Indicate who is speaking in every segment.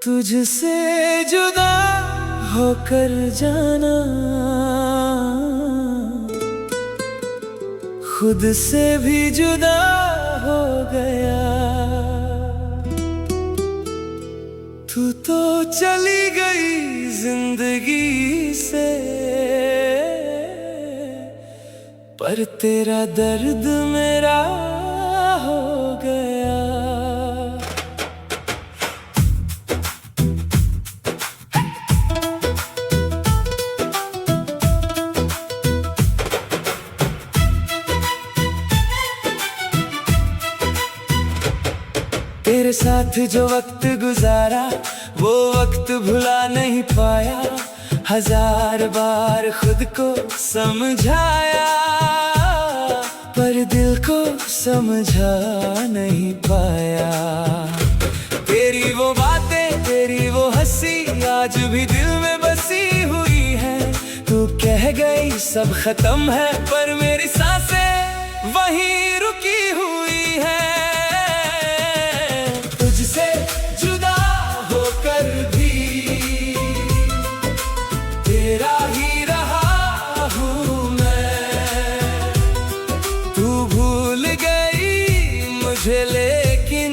Speaker 1: तुझसे जुदा होकर जाना खुद से भी जुदा हो गया। तू तो चली गई जिंदगी से, पर तेरा दर्द मेरा हो गया। तेरे साथ जो वक्त गुजारा वो वक्त भुला नहीं पाया। हजार बार खुद को समझाया पर दिल को समझा नहीं पाया। तेरी वो बातें तेरी वो हंसी आज भी दिल में बसी हुई है। तू कह गई सब खत्म है पर मेरी सांसें वहीं रुकी हुई है। तुझसे जुदा होकर भी तेरा ही रहा हूँ मैं। तू भूल गई मुझे लेकिन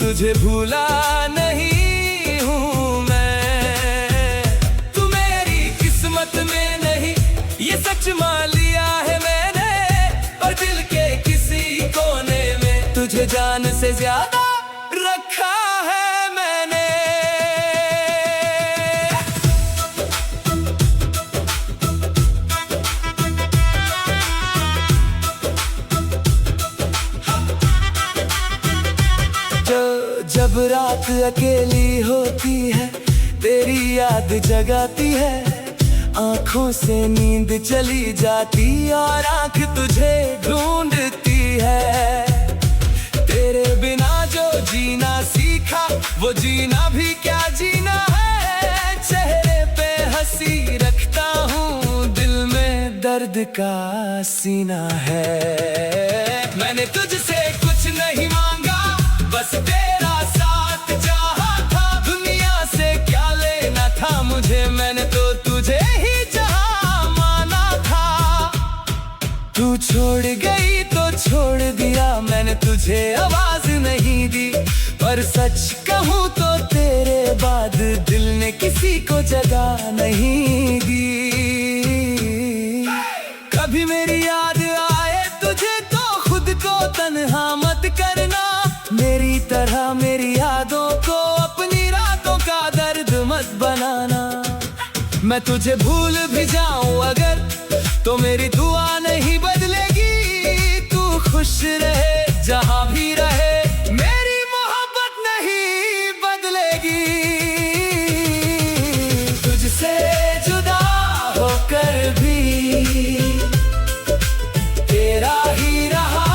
Speaker 1: तुझे भूला नहीं हूँ मैं। तू मेरी किस्मत में नहीं ये सच मान लिया है मैंने, पर दिल के किसी कोने में तुझे जान से ज्यादा रखा है मैंने। जब रात अकेली होती है तेरी याद जगाती है। आंखों से नींद चली जाती और आंख तुझे ढूंढती है। तेरे बिना जो जीना सीखा वो जीना भी क्या जीना है। चेहरे पे हंसी रखता हूँ दिल में दर्द का सीना है। मैंने तुझसे कुछ नहीं मांगा बस तेरा साथ चाहा था। दुनिया से क्या लेना था मुझे, मैंने तो तुझे ही चाहा माना था। तू छोड़ गई तो छोड़ दिया मैंने तुझे आवाज नहीं दी, पर सच कहूँ तो तेरे बाद दिल ने किसी को जगह नहीं दी। कभी मेरी याद आए तुझे तो खुद को तन्हा मत करना। मेरी तरह मेरी यादों को अपनी रातों का दर्द मत बनाना। मैं तुझे भूल भी जाऊं अगर तो मेरी दुआ नहीं बदलेगी। तू खुश रहे जहां भी रहे मेरी मोहब्बत नहीं बदलेगी। तुझसे जुदा होकर भी तेरा ही रहा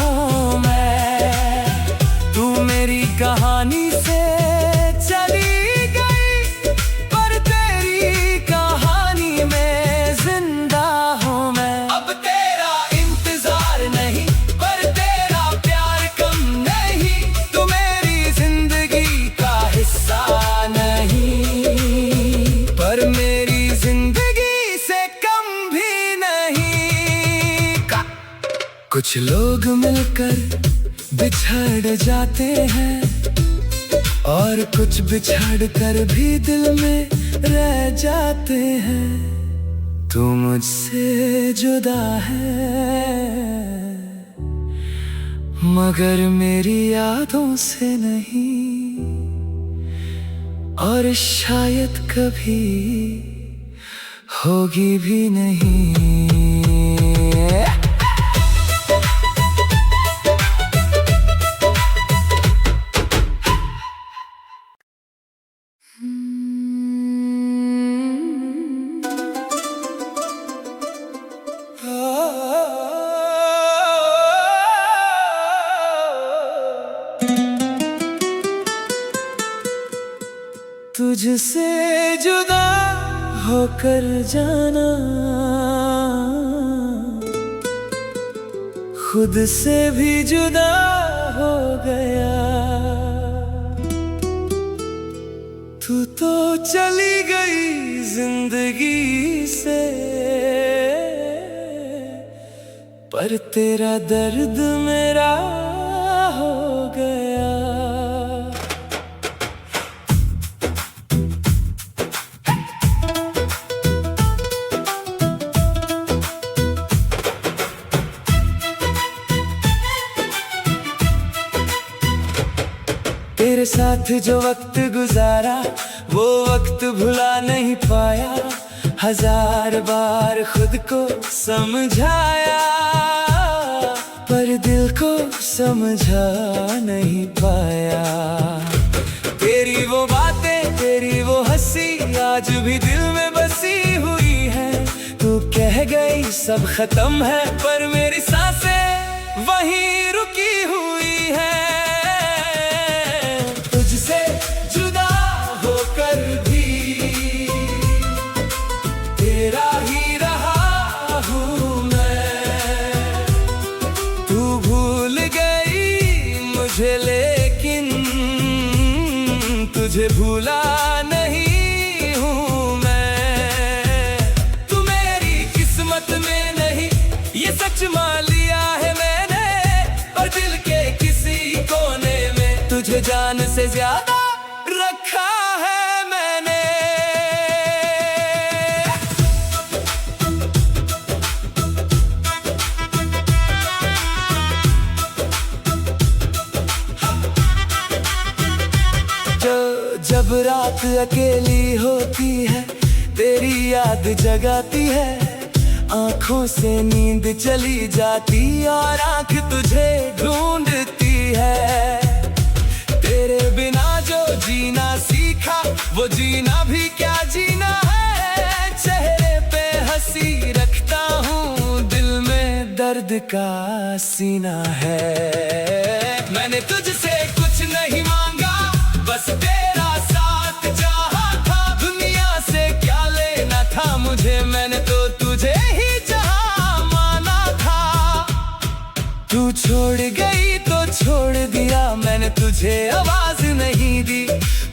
Speaker 1: हूँ मैं। तू मेरी कहानी से चली गई पर तेरी कहानी में जिंदा हूँ मैं। अब तेरा इंतजार नहीं पर तेरा प्यार कम नहीं। तू मेरी जिंदगी का हिस्सा नहीं पर मेरी जिंदगी से कम भी नहीं। कुछ लोग मिलकर बिछड़ जाते हैं और कुछ बिछड़ कर भी दिल में रह जाते हैं। तू मुझसे जुदा है मगर मेरी यादों से नहीं, और शायद कभी होगी भी नहीं। तुझसे जुदा होकर जाना खुद से भी जुदा हो गया। चली गई जिंदगी से, पर तेरा दर्द मेरा हो गया। तेरे साथ जो वक्त गुजारा वो वक्त भुला नहीं पाया, हजार बार खुद को समझाया पर दिल को समझा नहीं पाया। तेरी वो बातें तेरी वो हंसी आज भी दिल में बसी हुई है। तू कह गई सब खत्म है पर मेरी सांसें वहीं रुकी हुई है। तुझसे जुदा होकर भी तेरा ही रहा हूँ मैं। तू भूल गई मुझे लेकिन तुझे भूला नहीं हूँ मैं। तू मेरी किस्मत में नहीं ये सच मान लिया है मैंने, और दिल के किसी कोने में तुझे जान से ज्यादा रखा है मैंने। जब रात अकेली होती है तेरी याद जगाती है, आंखों से नींद चली जाती और आंख तुझे ढूंढती है। तेरे बिना जो जीना सीखा वो जीना भी क्या जीना है। चेहरे पे हंसी रखता हूँ दिल में दर्द का सीना है। मैंने तुझसे कुछ नहीं मांगा बस तेरा साथ चाहा था। दुनिया से क्या लेना था मुझे, मैंने तो तुझे ही चाहा माना था। तू छोड़ गई तो छोड़ दिया, मैंने तुझे आवाज नहीं दी।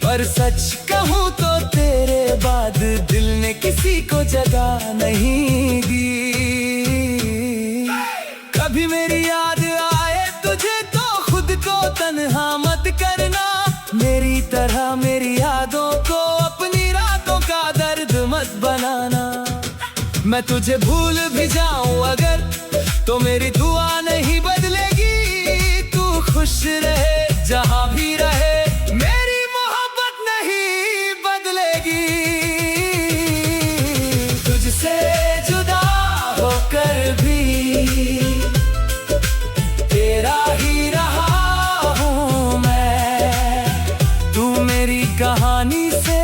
Speaker 1: पर सच कहूँ तो तेरे बाद दिल ने किसी को जगह नहीं दी। कभी मेरी याद आए तुझे तो खुद को तन्हा मत करना। मेरी तरह मेरी यादों को अपनी रातों का दर्द मत बनाना। मैं तुझे भूल भी जाऊं अगर तो मेरी दुआ नहीं बदलेगी। तू खुश रहे जहां भी रहे, मेरी मोहब्बत नहीं बदलेगी। तुझसे जुदा होकर भी तेरा ही रहा हूँ मैं। तू मेरी कहानी से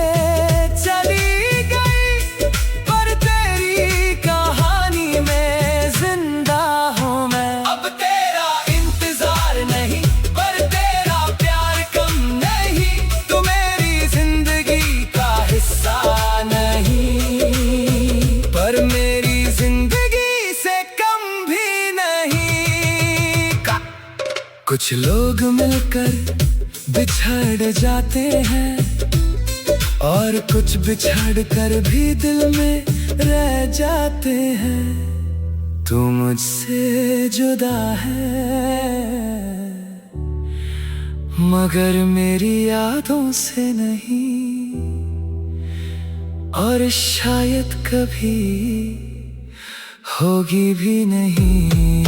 Speaker 1: चली गई पर तेरी कहानी में जिंदा हूँ मैं। अब तेरा इंतजार नहीं पर तेरा प्यार कम नहीं। तू मेरी जिंदगी का हिस्सा नहीं पर मेरी जिंदगी से कम भी नहीं। कुछ लोग मिलकर बिछड़ जाते हैं और कुछ बिछड़ कर भी दिल में रह जाते हैं। तू मुझसे जुदा है मगर मेरी यादों से नहीं, और शायद कभी होगी भी नहीं।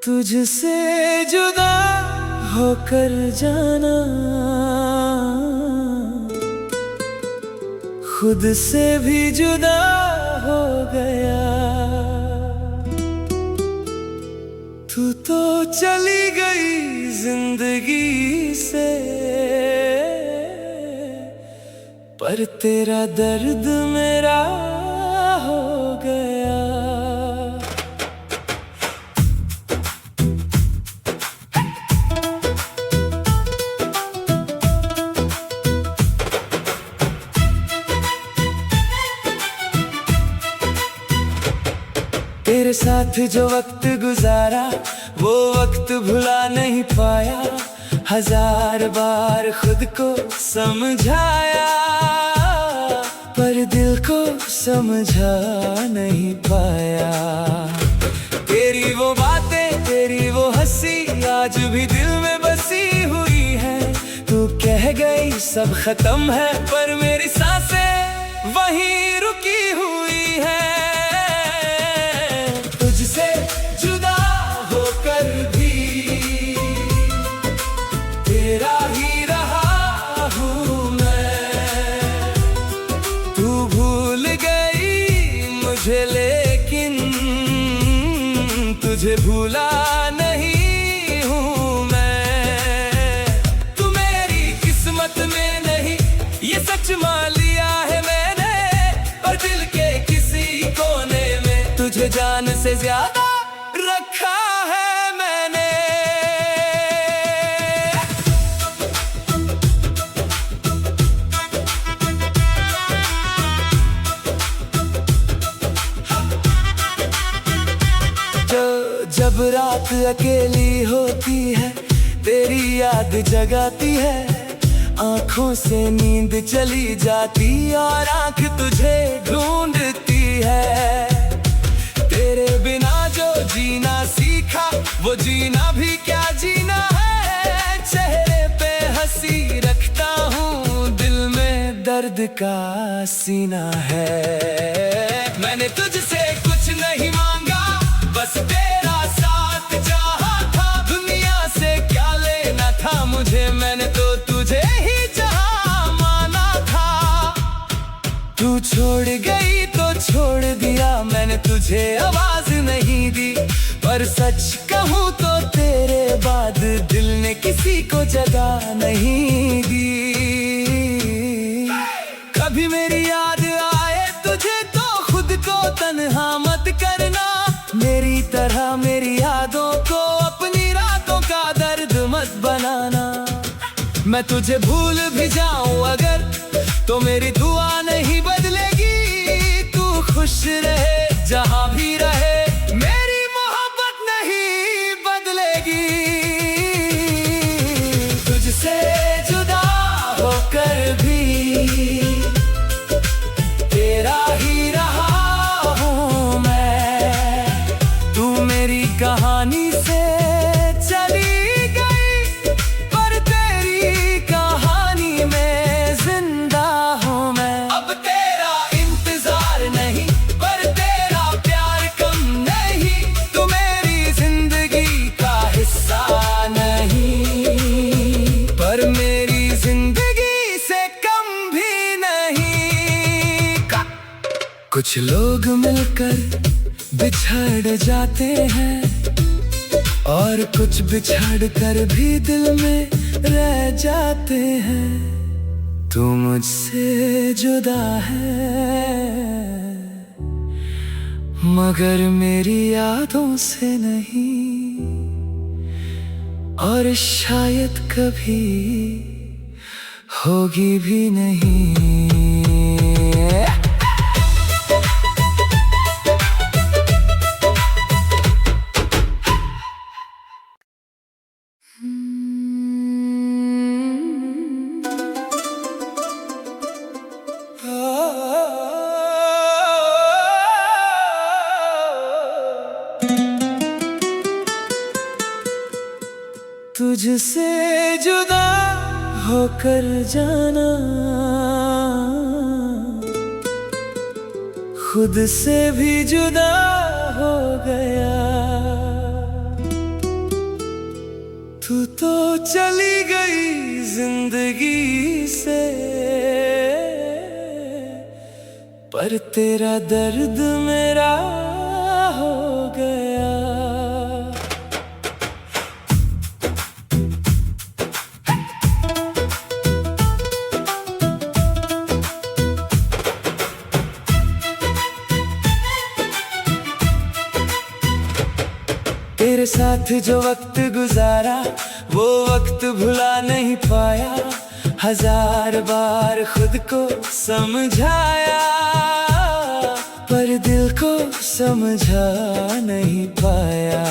Speaker 1: तुझसे जुदा होकर जाना खुद से भी जुदा हो गया। तू तो चली गई जिंदगी से, पर तेरा दर्द मेरा हो गया। तेरे साथ जो वक्त गुजारा वो वक्त भुला नहीं पाया। हजार बार खुद को समझाया पर दिल को समझा नहीं पाया। तेरी वो बातें तेरी वो हंसी आज भी दिल में बसी हुई है। तू कह गई सब खत्म है पर मेरी सांसें वहीं रुकी हुई है। तुझसे जुदा होकर भी तेरा ही रहा हूँ मैं। तू भूल गई मुझे लेकिन तुझे भूला नहीं हूँ मैं। तू मेरी किस्मत में नहीं ये सच मान लिया है मैंने, और दिल के किसी कोने में तुझे जान से ज्यादा रखा है मैंने। जब रात अकेली होती है तेरी याद जगाती है। आंखों से नींद चली जाती और आंख तुझे ढूंढती है। तेरे बिना जो जीना सीखा वो जीना भी क्या जीना है। चेहरे पे हंसी रखता हूँ दिल में दर्द का सीना है। मैंने तुझसे कुछ नहीं मांगा बस तेरा साथ चाहा था। दुनिया से क्या लेना था मुझे, मैंने तो तुझे ही चाहा माना था। तू छोड़ गई तो छोड़ दिया मैंने तुझे आवाज नहीं दी, पर सच कहूँ तो तेरे बाद दिल ने किसी को जगह नहीं दी। कभी मेरी याद आए तुझे तो खुद को तन्हा मत करना। मेरी तरह मेरी यादों को अपनी रातों का दर्द मत बनाना। मैं तुझे भूल भी जाऊं अगर तो मेरी दुआ नहीं बदलेगी। तू खुश रहे जहां भी रहे मेरी मोहब्बत नहीं बदलेगी। तुझसे जुदा होकर भी तेरा ही रहा हूँ मैं। तू मेरी कहानी से चली गई पर तेरी कहानी में जिंदा हूँ मैं। अब तेरा इंतजार नहीं पर तेरा प्यार कम नहीं। तू मेरी जिंदगी का हिस्सा नहीं पर मेरी जिंदगी से कम भी नहीं। कुछ लोग मिलकर बिछड़ जाते हैं और कुछ बिछड़ कर भी दिल में रह जाते हैं। तू मुझसे जुदा है मगर मेरी यादों से नहीं, और शायद कभी होगी भी नहीं। तुझसे जुदा होकर जाना खुद से भी जुदा हो गया। तू तो चली गई जिंदगी से पर तेरा दर्द मेरा हो गया। तेरे साथ जो वक्त गुजारा वो वक्त भुला नहीं पाया। हजार बार खुद को समझाया पर दिल को समझा नहीं पाया।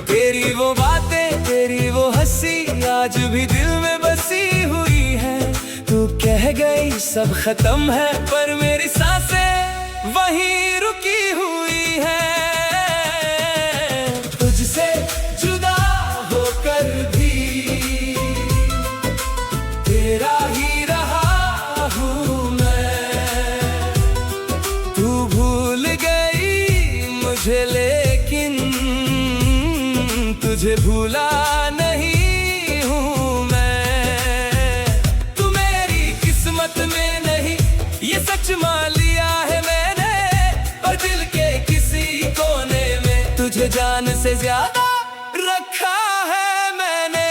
Speaker 1: तेरी वो बातें, तेरी वो हंसी आज भी दिल में बसी हुई है। तू कह गई सब खत्म है, पर मेरी सांसें वहीं रुकी हुई है। तुझसे जुदा होकर भी तेरा ही रहा हूँ मैं। तू भूल गई मुझे, लेकिन तुझे भूला नहीं हूँ मैं। तू मेरी किस्मत में नहीं, ये सच मान लिया है मैंने, पर दिल के किसी कोने में तुझे जान से ज्यादा रखा है मैंने।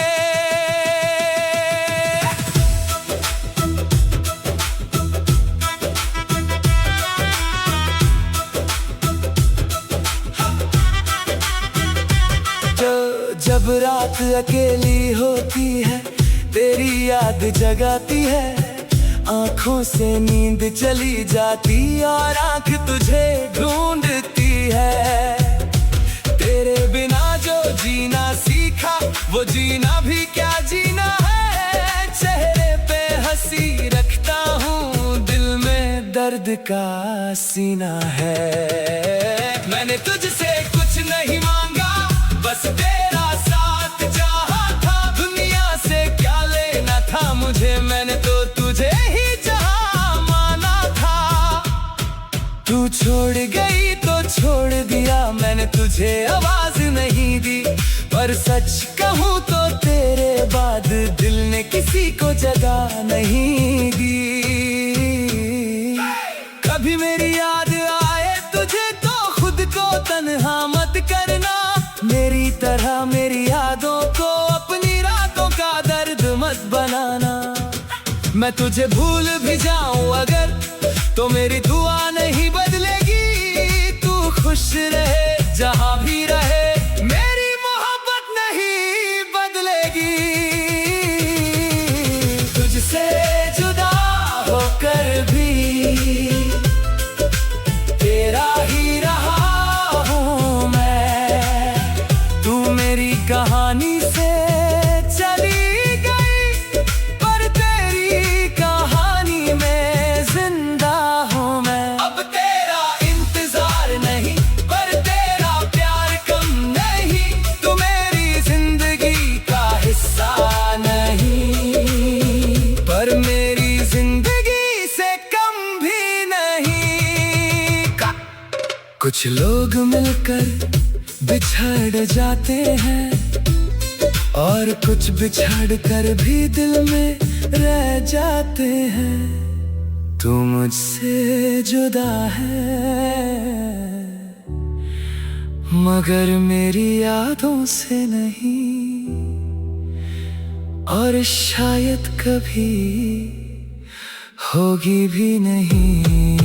Speaker 1: जब रात अकेली होती है, तेरी याद जगाती है। आंखों से नींद चली जाती और आंख तुझे ढूंढती है। तेरे बिना जो जीना सीखा, वो जीना भी क्या जीना है। चेहरे पे हंसी रखता हूँ, दिल में दर्द का सीना है। मैंने तुझसे कुछ नहीं मांगा, बस तेरा साथ चाहा था। दुनिया से क्या लेना था मुझे, मैंने तो तुझे ही जहां माना था। तू छोड़ गई तो छोड़ दिया, मैंने तुझे आवाज नहीं दी। पर सच कहूँ तो तेरे बाद दिल ने किसी को जगह नहीं दी। कभी मेरी याद आए तुझे तो खुद को तन्हा मत करना। मेरी तरह मेरी यादों को अपनी रातों का दर्द मत बनाना। मैं तुझे भूल भी जाऊं अगर, तो मेरी दुआ नहीं बदलेगी। तू खुश रहे जहां भी रहे, मेरी मोहब्बत नहीं बदलेगी। तुझसे जुदा होकर भी तेरा ही रहा हूँ मैं। तू मेरी कहानी से चली गई, पर तेरी कहानी में जिंदा हूँ मैं। अब तेरा इंतजार नहीं, पर तेरा प्यार कम नहीं। तू मेरी जिंदगी का हिस्सा नहीं, पर मेरी जिंदगी से कम भी नहीं। कुछ लोग मिलकर बिछड़ जाते हैं, और कुछ बिछड़ कर भी दिल में रह जाते हैं। तू मुझसे जुदा है, मगर मेरी यादों से नहीं, और शायद कभी होगी भी नहीं।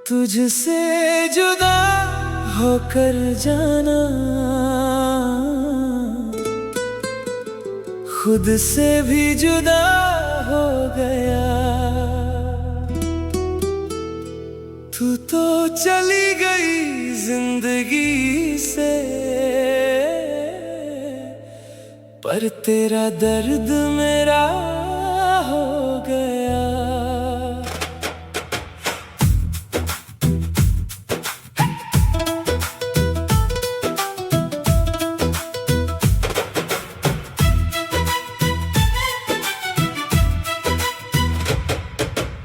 Speaker 1: तुझसे जुदा होकर जाना, खुद से भी जुदा हो गया। तू तो चली गई जिंदगी से, पर तेरा दर्द मेरा हो गया।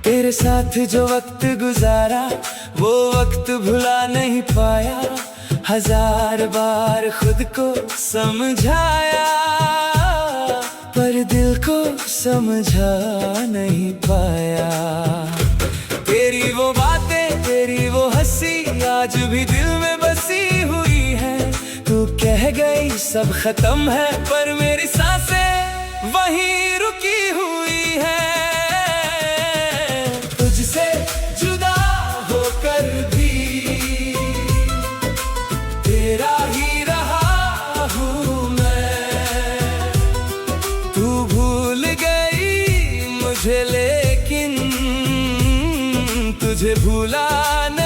Speaker 1: तेरे साथ जो वक्त गुजारा, वो वक्त भुला नहीं पाया। हजार बार खुद को समझाया, पर दिल को समझा नहीं पाया। तेरी वो बातें, तेरी वो हंसी आज भी दिल में बसी हुई है। तू कह रह गई, सब खत्म है, पर मेरी सांसें वहीं रुकी हुई है। तुझसे जुदा होकर भी तेरा ही रहा हूँ मैं। तू भूल गई मुझे, लेकिन तुझे भूला नहीं।